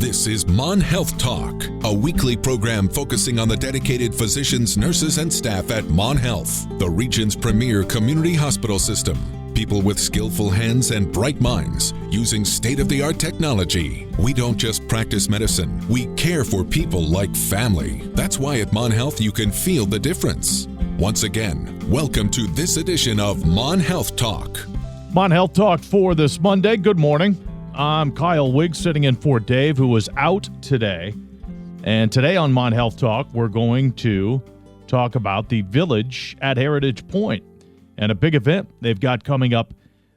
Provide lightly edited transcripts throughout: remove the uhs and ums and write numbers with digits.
This is Mon Health Talk, a weekly program focusing on the dedicated physicians, nurses, and staff at Mon Health, the region's premier community hospital system. People with skillful hands and bright minds using state-of-the-art technology. We don't just practice medicine, we care for people like family. That's why at Mon Health you can feel the difference. Once again, welcome to this edition of Mon Health Talk. Mon Health Talk for this Monday. Good morning. I'm Kyle Wigg sitting in for Dave, who was out today. And today on Mon Health Talk, we're going to talk about the Village at Heritage Point and a big event they've got coming up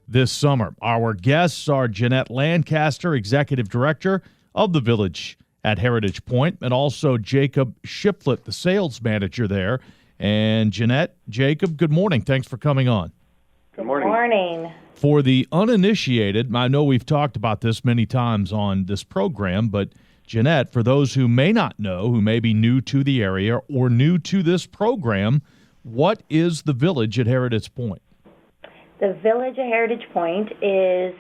this summer. Our guests are Jeanette Lancaster, Executive Director of the Village at Heritage Point, and also Jacob Shiflett, the sales manager there. And Jeanette, Jacob, good morning. Thanks for coming on. Good morning. Good morning. For the uninitiated, I know we've talked about this many times on this program, but Jeanette, for those who may not know, who may be new to the area or new to this program, what is the Village at Heritage Point? The Village at Heritage Point is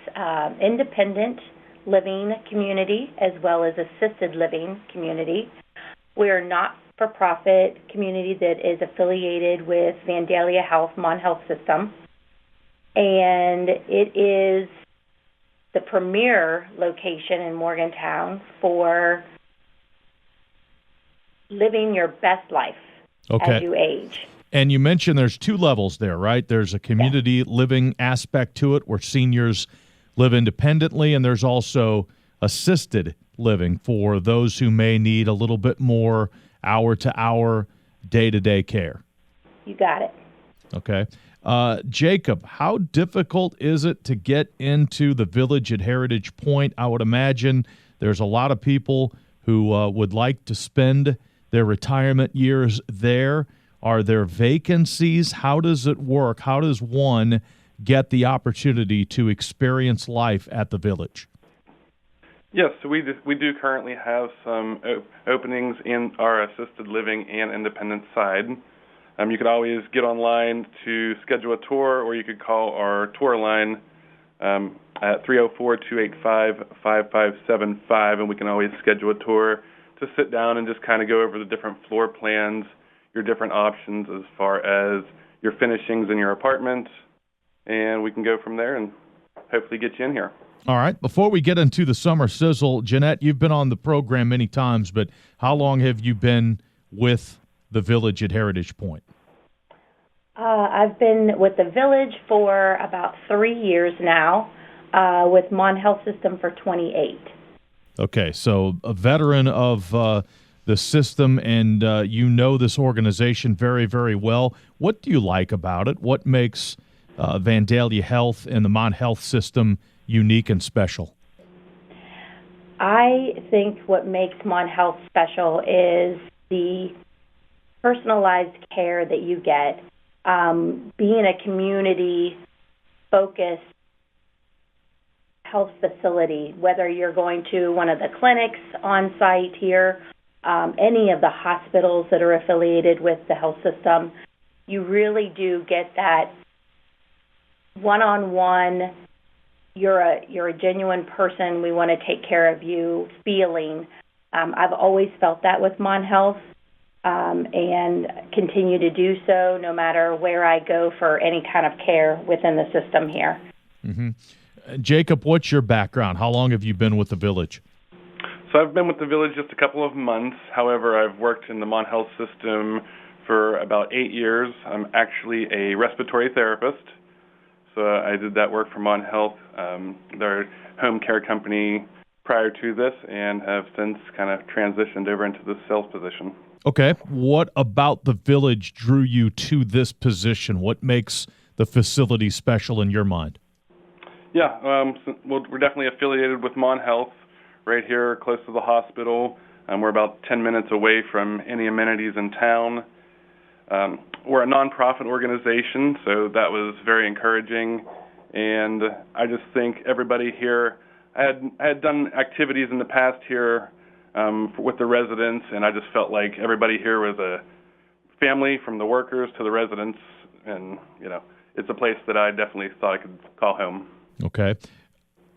independent living community as well as assisted living community. We are not-for-profit community that is affiliated with Vandalia Health, Mon Health System. And it is the premier location in Morgantown for living your best life as you age. And you mentioned there's two levels there, right? There's a community living aspect to it where seniors live independently, and there's also assisted living for those who may need a little bit more hour-to-hour, day-to-day care. You got it. Okay. Jacob, how difficult is it to get into the Village at Heritage Point? I would imagine there's a lot of people who would like to spend their retirement years there. Are there vacancies? How does it work? How does one get the opportunity to experience life at the Village? Yes, so we do currently have some openings in our assisted living and independent side. You could always get online to schedule a tour, or you could call our tour line at 304-285-5575, and we can always schedule a tour to sit down and just kind of go over the different floor plans, your different options as far as your finishings in your apartment, and we can go from there and hopefully get you in here. All right. Before we get into the Summer Sizzle, Jeanette, you've been on the program many times, but how long have you been with the Village at Heritage Point? I've been with the Village for about 3 years now, with Mon Health System for 28. Okay, so a veteran of the system, and you know this organization very, very well. What do you like about it? What makes Vandalia Health and the Mon Health System unique and special? I think what makes Mon Health special is the personalized care that you get, being a community-focused health facility, whether you're going to one of the clinics on site here, any of the hospitals that are affiliated with the health system, you really do get that one-on-one, you're a genuine person, we want to take care of you feeling. I've always felt that with Mon Health. And continue to do so no matter where I go for any kind of care within the system here. Mm-hmm. Jacob, what's your background? How long have you been with the Village? So I've been with the Village just a couple of months. However, I've worked in the Mon Health System for about 8 years. I'm actually a respiratory therapist. So I did that work for Mon Health, their home care company, prior to this, and have since kind of transitioned over into the sales position. Okay. What about the Village drew you to this position? What makes the facility special in your mind? Yeah, we're definitely affiliated with Mon Health right here close to the hospital. We're about 10 minutes away from any amenities in town. We're a nonprofit organization, so that was very encouraging. And I just think everybody here, I had done activities in the past here with the residents, and I just felt like everybody here was a family, from the workers to the residents, and it's a place that I definitely thought I could call home. Okay.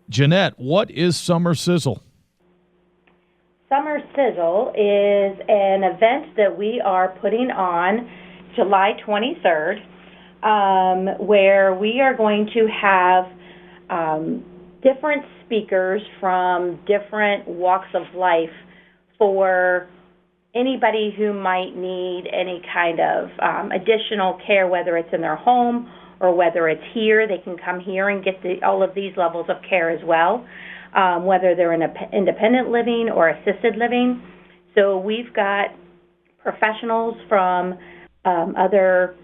Jeanette, what is Summer Sizzle? Summer Sizzle is an event that we are putting on July 23rd, where we are going to have different speakers from different walks of life for anybody who might need any kind of additional care, whether it's in their home or whether it's here. They can come here and get all of these levels of care as well, whether they're in independent living or assisted living. So we've got professionals from other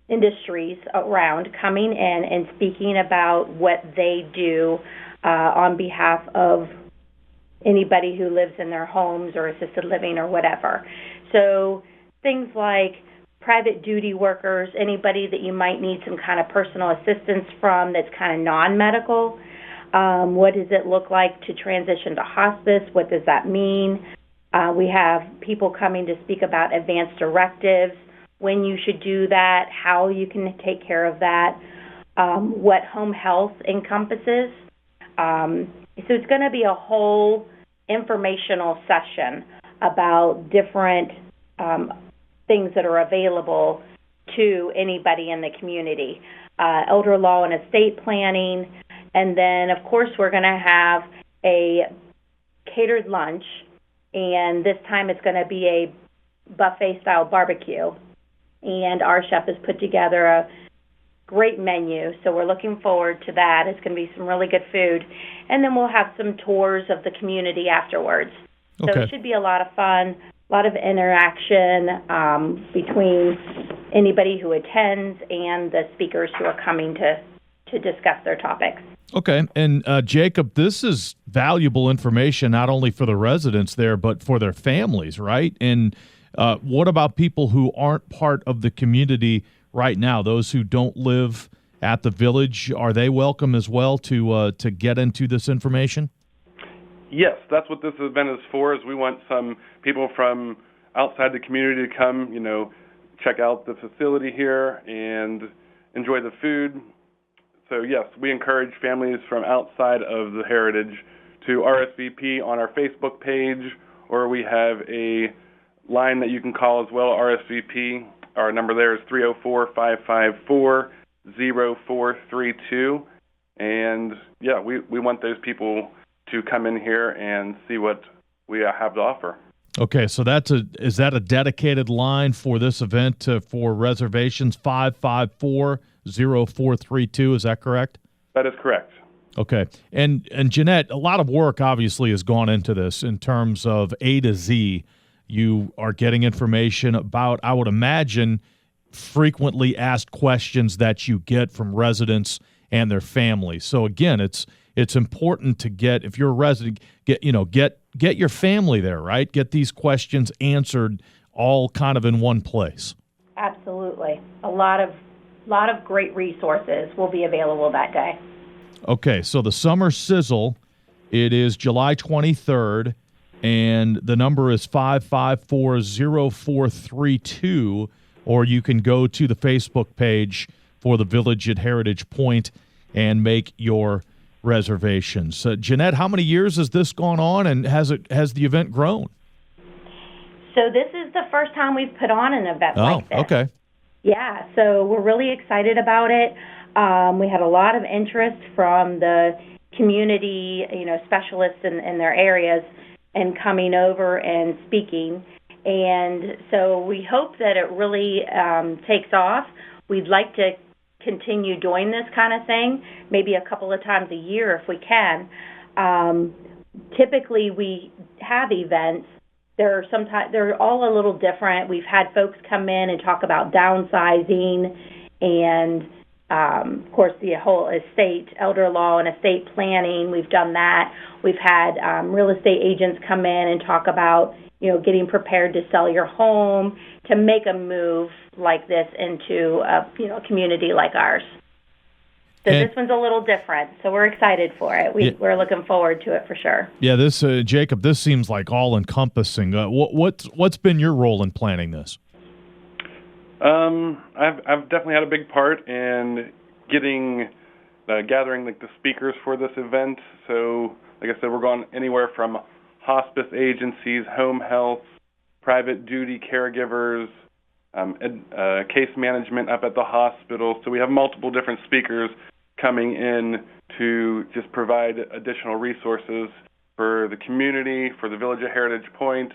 industries around coming in and speaking about what they do on behalf of anybody who lives in their homes or assisted living or whatever. So things like private duty workers, anybody that you might need some kind of personal assistance from that's kind of non-medical. What does it look like to transition to hospice? What does that mean? We have people coming to speak about advanced directives, when you should do that, how you can take care of that, what home health encompasses. So it's going to be a whole informational session about different things that are available to anybody in the community. Elder law and estate planning. And then, of course, we're going to have a catered lunch. And this time it's going to be a buffet-style barbecue. And our chef has put together a great menu, so we're looking forward to that. It's going to be some really good food. And then we'll have some tours of the community afterwards. So it should be a lot of fun, a lot of interaction between anybody who attends and the speakers who are coming to discuss their topics. Okay. And Jacob, this is valuable information not only for the residents there, but for their families, right? And what about people who aren't part of the community right now, those who don't live at the village? Are they welcome as well to get into this information? Yes, that's what this event is for, is we want some people from outside the community to come, check out the facility here and enjoy the food. So yes, we encourage families from outside of the Heritage to RSVP on our Facebook page, or we have a line that you can call as well, RSVP. Our number there is 304-554-0432. And yeah, we want those people to come in here and see what we have to offer. Okay, so is that a dedicated line for this event for reservations, 554-0432? Is that correct? That is correct. Okay. And Jeanette, a lot of work obviously has gone into this in terms of A to Z. You are getting information about, I would imagine, frequently asked questions that you get from residents and their families. So again, it's important to get, if you're a resident, get your family there, right? Get these questions answered all kind of in one place. Absolutely. A lot of great resources will be available that day. Okay, so the Summer Sizzle, it is July 23rd, and the number is 554-0432, or you can go to the Facebook page for the Village at Heritage Point and make your reservations. Jeanette, how many years has this gone on, and has the event grown? So this is the first time we've put on an event like this. Okay. Yeah, so we're really excited about it. We had a lot of interest from the community, specialists in their areas, and coming over and speaking. And so we hope that it really takes off. We'd like to continue doing this kind of thing, maybe a couple of times a year if we can. Typically, we have events. They're all a little different. We've had folks come in and talk about downsizing and, of course, the whole estate, elder law and estate planning. We've done that. We've had real estate agents come in and talk about, getting prepared to sell your home, to make a move like this into a community like ours. So this one's a little different. So we're excited for it. We're looking forward to it for sure. Yeah, this Jacob, this seems like all encompassing. What's been your role in planning this? I've definitely had a big part in gathering the speakers for this event. So, like I said, we're going anywhere from hospice agencies, home health, private duty caregivers, case management up at the hospital. So we have multiple different speakers coming in to just provide additional resources for the community, for the Village of Heritage Point.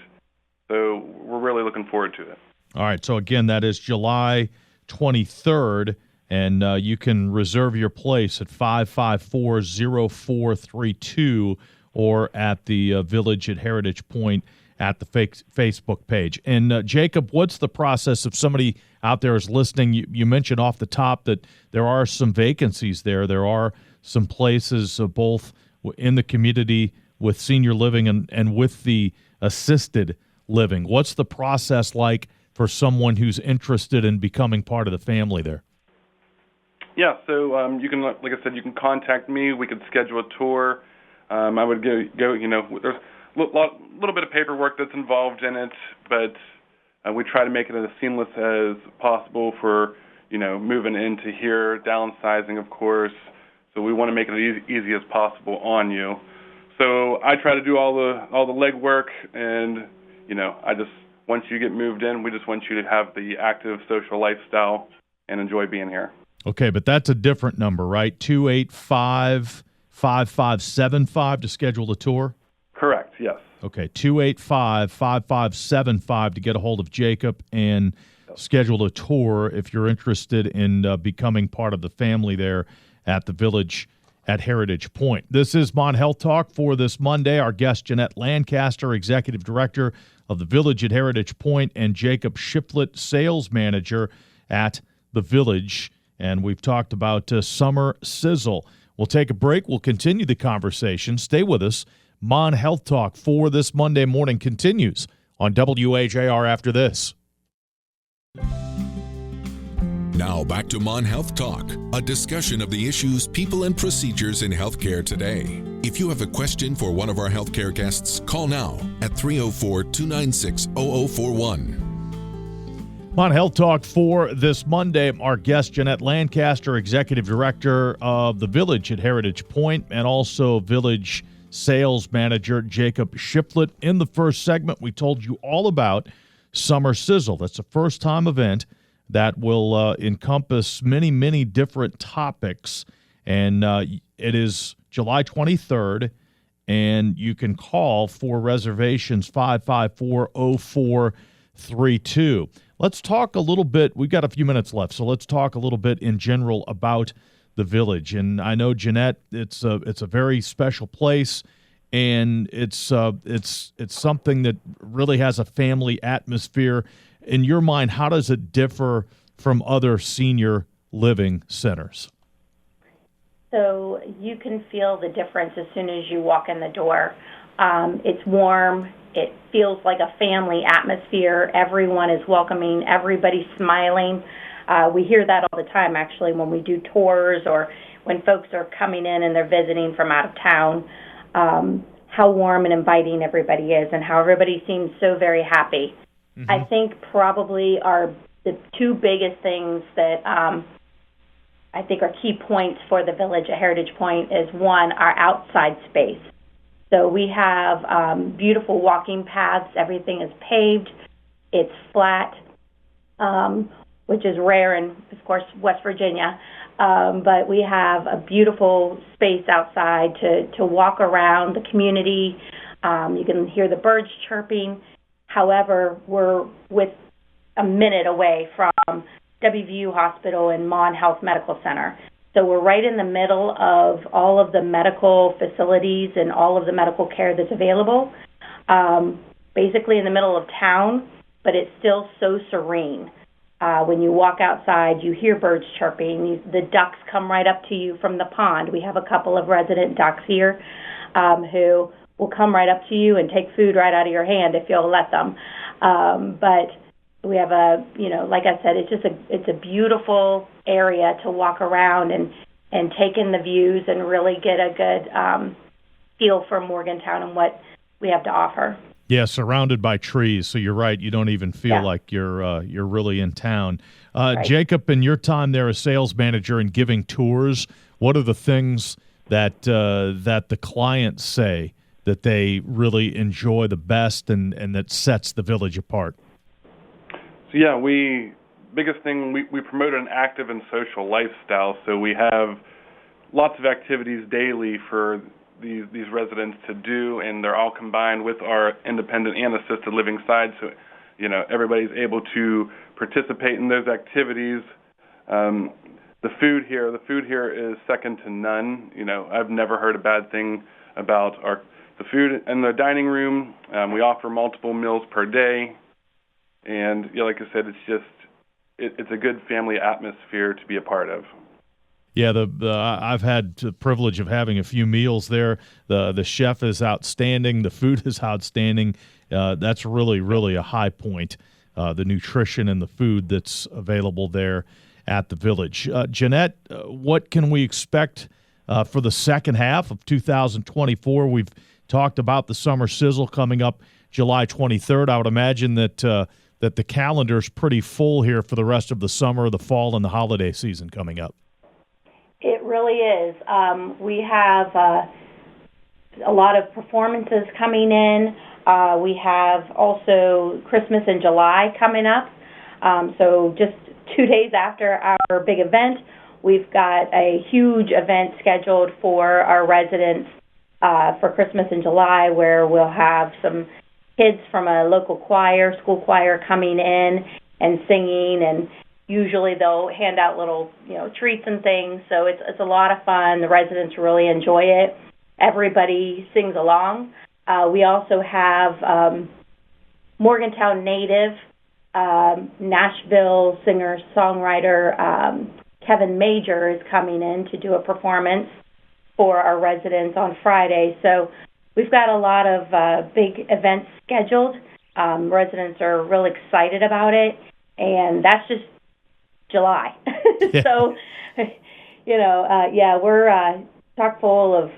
So we're really looking forward to it. All right. So, again, that is July 23rd, and you can reserve your place at 554-0432 or at the Village at Heritage Point at the Facebook page. And, Jacob, what's the process if somebody out there is listening? You mentioned off the top that there are some vacancies there. There are some places both in the community with senior living and with the assisted living. What's the process like for someone who's interested in becoming part of the family there? Yeah, so you can, like I said, you can contact me. We could schedule a tour. I would go. There's a little bit of paperwork that's involved in it, but we try to make it as seamless as possible for, moving into here, downsizing, of course. So we want to make it as easy as possible on you. So I try to do all the legwork, and once you get moved in, we just want you to have the active social lifestyle and enjoy being here. Okay, but that's a different number, right? 285-5575 to schedule the tour? Correct, yes. Okay, 285-5575 to get a hold of Jacob and schedule a tour if you're interested in becoming part of the family there at the Village at Heritage Point. This is Mon Health Talk for this Monday. Our guest, Jeanette Lancaster, Executive Director of the Village at Heritage Point, and Jacob Shiflett, Sales Manager at the Village. And we've talked about Summer Sizzle. We'll take a break. We'll continue the conversation. Stay with us. Mon Health Talk for this Monday morning continues on WHAR after this. Now back to Mon Health Talk, a discussion of the issues, people, and procedures in healthcare today. If you have a question for one of our healthcare guests, call now at 304-296-0041. Mon Health Talk for this Monday. Our guest, Jeanette Lancaster, Executive Director of the Village at Heritage Point, and also Village Sales Manager Jacob Shiflett. In the first segment, we told you all about Summer Sizzle. That's a first-time event that will encompass many, many different topics. And it is July 23rd, and you can call for reservations 554-0432. Let's talk a little bit. We've got a few minutes left, so let's talk a little bit in general about the Village. And I know, Jeanette, it's a very special place, and it's something that really has a family atmosphere. In your mind, how does it differ from other senior living centers? So you can feel the difference as soon as you walk in the door. It's warm. It feels like a family atmosphere. Everyone is welcoming. Everybody's smiling. We hear that all the time, actually, when we do tours or when folks are coming in and they're visiting from out of town, how warm and inviting everybody is and how everybody seems so very happy. Mm-hmm. I think probably the two biggest things that I think are key points for the Village at Heritage Point is, one, our outside space. So we have beautiful walking paths. Everything is paved. It's flat, which is rare in, of course, West Virginia. But we have a beautiful space outside to walk around the community. You can hear the birds chirping. However, we're with a minute away from WVU Hospital and Mon Health Medical Center. So we're right in the middle of all of the medical facilities and all of the medical care that's available, basically in the middle of town, but it's still so serene. When you walk outside, you hear birds chirping. The ducks come right up to you from the pond. We have a couple of resident ducks here who will come right up to you and take food right out of your hand if you'll let them. But we have like I said, it's a beautiful area to walk around and take in the views and really get a good feel for Morgantown and what we have to offer. Yeah, surrounded by trees. So you're right. You don't even feel like you're really in town. Right. Jacob, in your time there as sales manager and giving tours, what are the things that the clients say that they really enjoy the best and that sets the Village apart? So yeah, biggest thing, we promote an active and social lifestyle. So we have lots of activities daily for these residents to do, and they're all combined with our independent and assisted living side. So, everybody's able to participate in those activities. The food here is second to none. I've never heard a bad thing about the food in the dining room. We offer multiple meals per day, and like I said, it's a good family atmosphere to be a part of. Yeah, I've had the privilege of having a few meals there. The chef is outstanding. The food is outstanding. That's really, really a high point, the nutrition and the food that's available there at the Village. Jeanette, what can we expect for the second half of 2024? We've talked about the Summer Sizzle coming up July 23rd. I would imagine that the calendar's pretty full here for the rest of the summer, the fall, and the holiday season coming up. It really is. We have a lot of performances coming in. We have also Christmas in July coming up. So just 2 days after our big event, we've got a huge event scheduled for our residents for Christmas in July, where we'll have some kids from a local school choir coming in and singing, and usually they'll hand out little, treats and things. So it's a lot of fun. The residents really enjoy it. Everybody sings along. We also have Morgantown native, Nashville singer-songwriter Kevin Major is coming in to do a performance for our residents on Friday. So we've got a lot of big events scheduled. Residents are really excited about it, and that's just July. So, we're chock full of,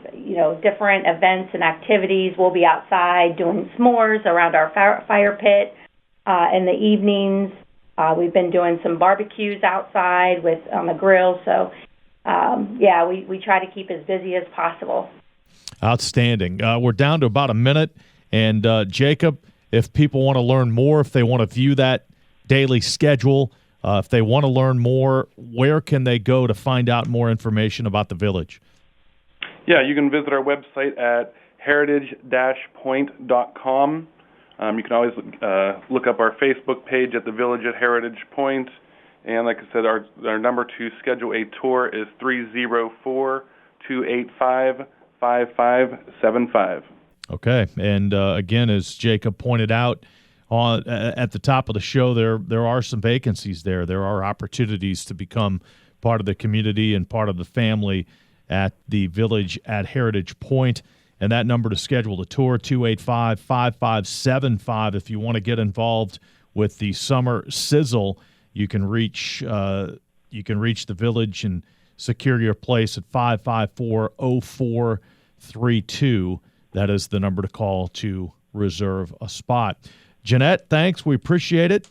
different events and activities. We'll be outside doing s'mores around our fire pit in the evenings. We've been doing some barbecues outside on the grill. So, we try to keep as busy as possible. Outstanding. We're down to about a minute. And, Jacob, if people want to learn more, if they want to view that daily schedule, if they want to learn more, where can they go to find out more information about the Village? Yeah, you can visit our website at heritage-point.com. You can always look up our Facebook page at the Village at Heritage Point. And like I said, our number to schedule a tour is 304-285-5575. Okay. And again, as Jacob pointed out, at the top of the show, there are some vacancies there. There are opportunities to become part of the community and part of the family at the Village at Heritage Point. And that number to schedule the tour, 285-5575. If you want to get involved with the Summer Sizzle, you can reach the Village and secure your place at 554-0432. That is the number to call to reserve a spot. Jeanette, thanks. We appreciate it.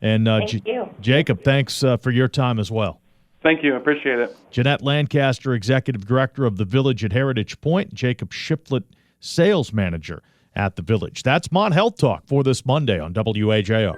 And Thank you. Jacob, thanks for your time as well. Thank you. I appreciate it. Jeanette Lancaster, Executive Director of the Village at Heritage Point. Jacob Shiflett, Sales Manager at the Village. That's Mon Health Talk for this Monday on WAJR.